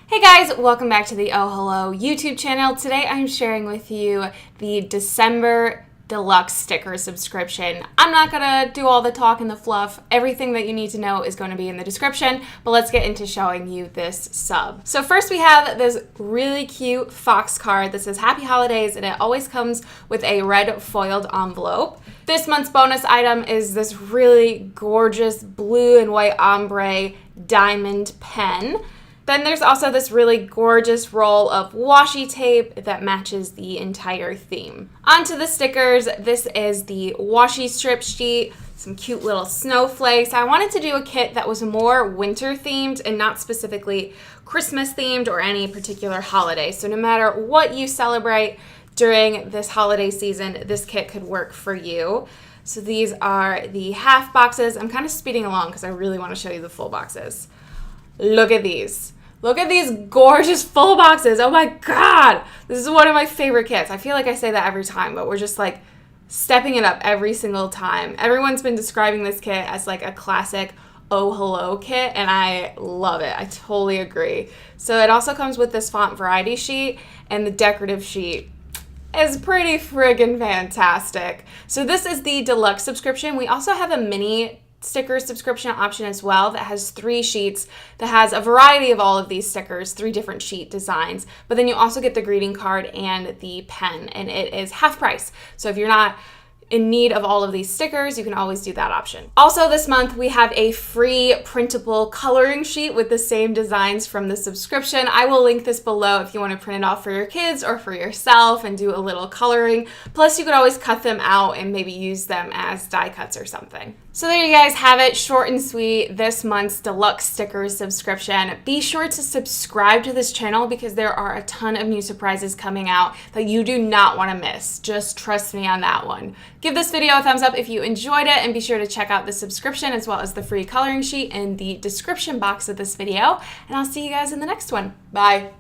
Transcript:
Hey guys, welcome back to the Oh Hello YouTube channel. Today I'm sharing with you the December Deluxe sticker subscription. I'm not gonna do all the talk and the fluff. Everything that you need to know is going to be in the description, but let's get into showing you this sub. So first we have this really cute fox card that says Happy Holidays, and it always comes with a red foiled envelope. This month's bonus item is this really gorgeous blue and white ombre diamond pen. Then there's also this really gorgeous roll of washi tape that matches the entire theme. Onto the stickers. This is the washi strip sheet, some cute little snowflakes. I wanted to do a kit that was more winter themed and not specifically Christmas themed or any particular holiday. So no matter what you celebrate during this holiday season, this kit could work for you. So these are the half boxes. I'm kind of speeding along because I really want to show you the full boxes. Look at these. Look at these gorgeous full boxes. Oh my God. This is one of my favorite kits. I feel like I say that every time, but we're just like stepping it up every single time. Everyone's been describing this kit as like a classic Oh Hello kit, and I love it. I totally agree. So it also comes with this font variety sheet, and the decorative sheet is pretty friggin' fantastic. So this is the deluxe subscription. We also have a mini sticker subscription option as well that has 3 sheets that has a variety of all of these stickers, 3 different sheet designs, but then you also get the greeting card and the pen, and it is half price. So if you're not in need of all of these stickers, you can always do that option. Also this month we have a free printable coloring sheet with the same designs from the subscription. I will link this below if you want to print it off for your kids or for yourself and do a little coloring. Plus you could always cut them out and maybe use them as die cuts or something. So there you guys have it, short and sweet, this month's deluxe stickers subscription. Be sure to subscribe to this channel because there are a ton of new surprises coming out that you do not want to miss. Just trust me on that one. Give this video a thumbs up if you enjoyed it, and be sure to check out the subscription as well as the free coloring sheet in the description box of this video. And I'll see you guys in the next one. Bye.